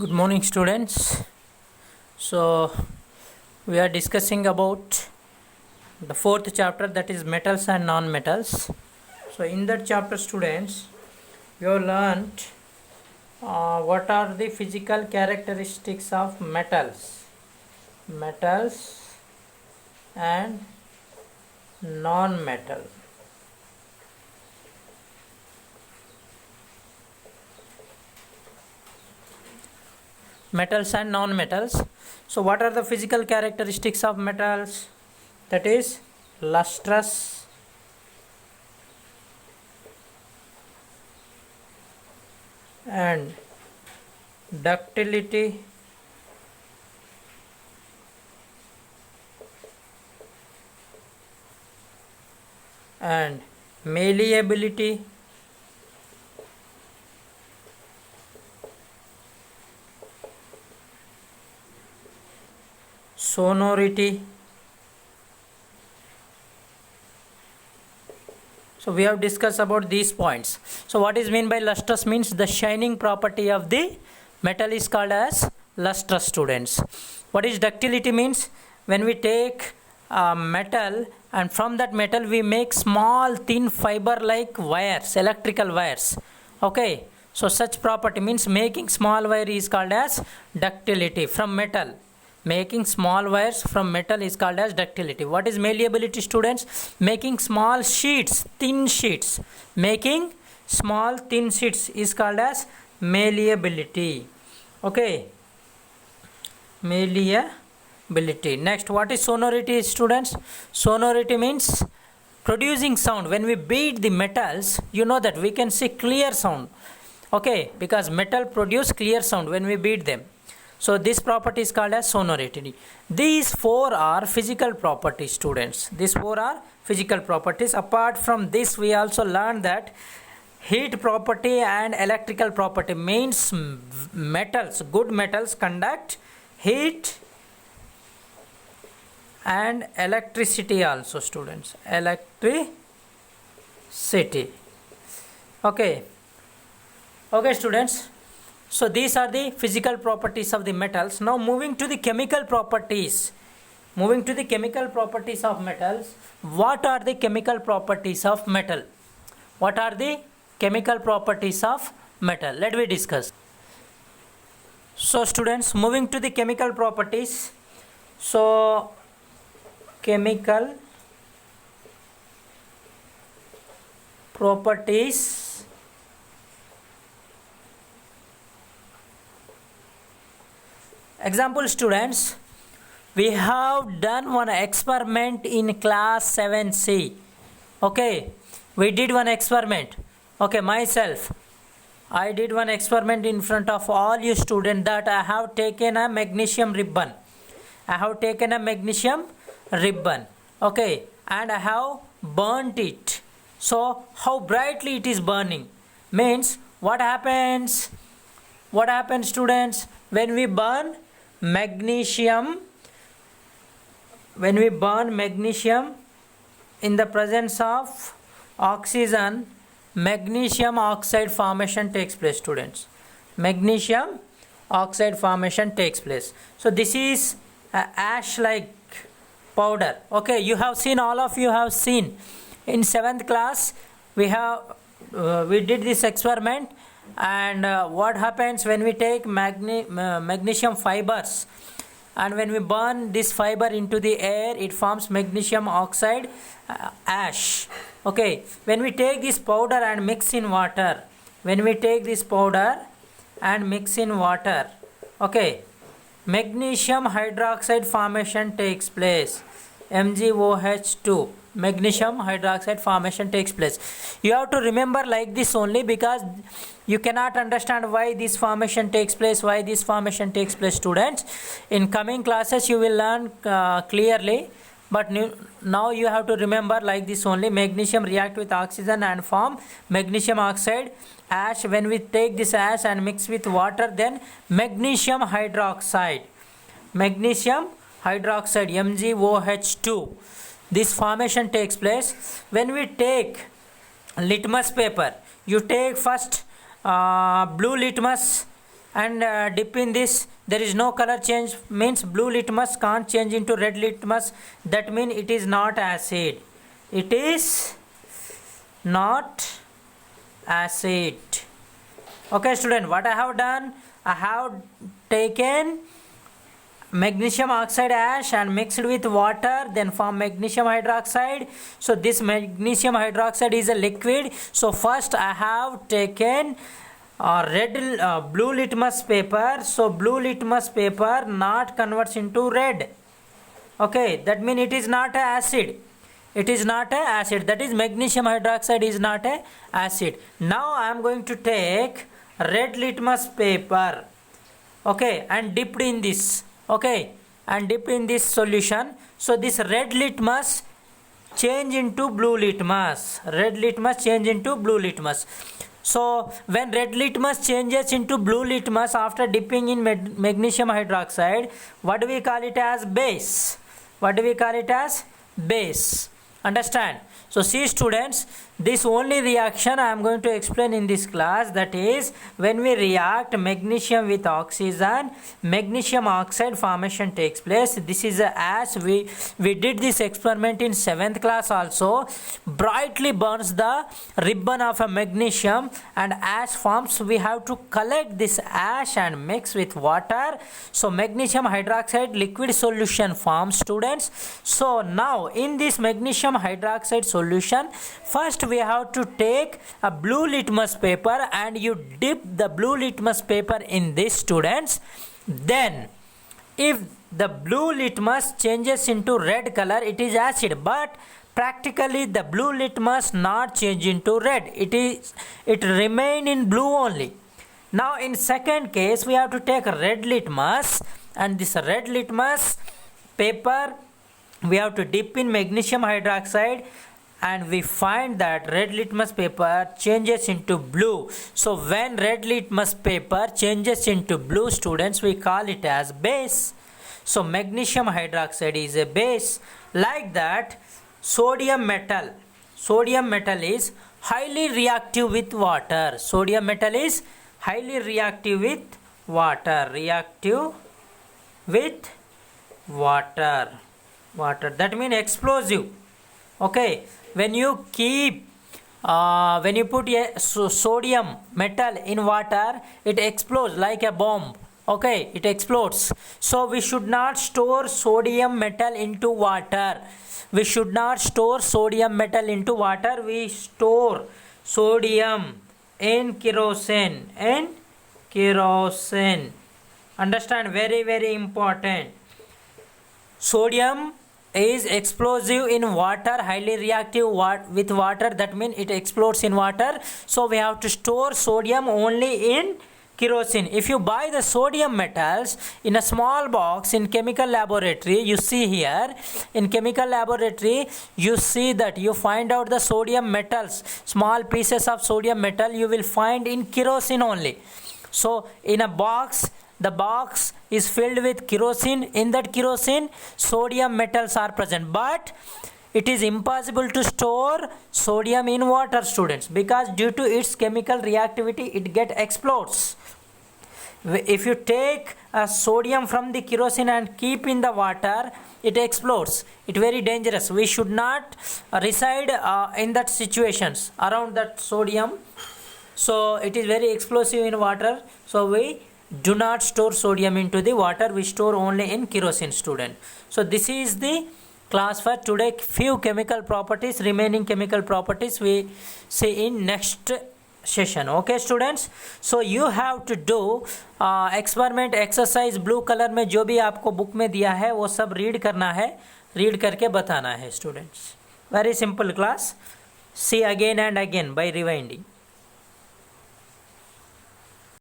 Good morning, students. So we are discussing about the fourth chapter, that is metals and non-metals. So in that chapter, students, you have learnt what are the physical characteristics of metals and non-metal. Metals and non-metals. So what are the physical characteristics of metals? That is lustrous, and ductility, and malleability, sonority. So we have discussed about these points. So what is meant by lustrous means the shining property of the metal is called as lustrous, students. What is ductility means when we take metal and from that metal we make small thin fiber like wires, electrical wires. Okay, so such property means making small wire is called as ductility from metal. Making small wires from metal is called as ductility. What is malleability, students? Making small sheets, thin sheets. Making small thin sheets is called as malleability. Okay, malleability. Next, what is sonority, students? Sonority means producing sound. When we beat the metals, you know that we can see clear sound. Okay, because metal produce clear sound when we beat them. So this property is called as sonority. These four are physical properties, students. These four are physical properties. Apart from this, we also learned that heat property and electrical property means metals, good metals conduct heat and electricity also, students. Electricity. Okay, students. So these are the physical properties of the metals. Now moving to the chemical properties. Moving to the chemical properties of metals. What are the chemical properties of metal? What are the chemical properties of metal? Let me discuss. So students, moving to the chemical properties. So chemical properties example, students, we have done one experiment in class 7C. Okay, we did one experiment. Okay, myself, I did one experiment in front of all you students that I have taken a magnesium ribbon. Okay, and I have burnt it. So how brightly it is burning means what happens, students, when we burn magnesium in the presence of oxygen, magnesium oxide formation takes place, students. Magnesium oxide formation takes place. So this is ash like powder. Okay, you have seen, all of you have seen in 7th class we did this experiment. And what happens when we take magnesium fibers and when we burn this fiber into the air, it forms magnesium oxide ash. Okay, when we take this powder and mix in water, okay, magnesium hydroxide formation takes place, MgOH2. Magnesium hydroxide formation takes place. You have to remember like this only, because you cannot understand why this formation takes place, students. In coming classes you will learn clearly, but now you have to remember like this only. Magnesium react with oxygen and form magnesium oxide ash. When we take this ash and mix with water, then magnesium hydroxide, MgOH2, this formation takes place. When we take litmus paper, you take first blue litmus and dip in this. There is no color change, means blue litmus can't change into red litmus. That means it is not acid. It is not acid. Okay student, what I have done, I have taken magnesium oxide ash and mixed with water, then form magnesium hydroxide. So this magnesium hydroxide is a liquid. So first I have taken blue litmus paper. So blue litmus paper not converts into red. Okay, that means it is not a acid. It is not a acid. That is magnesium hydroxide is not a acid. Now I am going to take red litmus paper, okay, and dipped in this, okay, and dipped in this solution. So this red litmus change into blue litmus. Red litmus change into blue litmus. So when red litmus changes into blue litmus after dipping in magnesium hydroxide, what do we call it as? Base. What do we call it as? Base. Understand? So see students, this only reaction I am going to explain in this class, that is when we react magnesium with oxygen, magnesium oxide formation takes place. This is as we did this experiment in 7th class also. Brightly burns the ribbon of a magnesium and ash forms. We have to collect this ash and mix with water. So magnesium hydroxide liquid solution forms, students. So now in this magnesium hydroxide solution, first we have to take a blue litmus paper and you dip the blue litmus paper in this, students. Then if the blue litmus changes into red color, it is acid, but practically the blue litmus not change into red. It remain in blue only. Now in second case we have to take red litmus, and this red litmus paper we have to dip in magnesium hydroxide, and we find that red litmus paper changes into blue. So when red litmus paper changes into blue, students, we call it as base. So magnesium hydroxide is a base. Like that, sodium metal is highly reactive with water. Sodium metal is highly reactive with water. That means explosive. Okay, when you put a sodium metal in water, it explodes like a bomb. Okay, it explodes. So we should not store sodium metal into water. We should not store sodium metal into water. We store sodium in kerosene. Understand? Very, very important. Sodium is explosive in water, highly reactive with water. That means it explodes in water. So we have to store sodium only in kerosene. If you buy the sodium metals in a small box in chemical laboratory, you see here in chemical laboratory, you see that you find out the sodium metals, small pieces of sodium metal you will find in kerosene only. So in a box, the box is filled with kerosene. In that kerosene, sodium metals are present, but it is impossible to store sodium in water, students, because due to its chemical reactivity it explodes. If you take a sodium from the kerosene and keep in the water, it explodes. It's very dangerous. We should not reside in that situations around that sodium. So it is very explosive in water. So we do not store sodium into the water. We store only in kerosene, student. So this is the class for today. Few chemical properties, remaining chemical properties we see in next session. Okay students, so you have to do experiment exercise blue color में जो भी आपको book में दिया है वो सब read करना है, रीड करके बताना है students. Very simple class. See again and again by rewinding.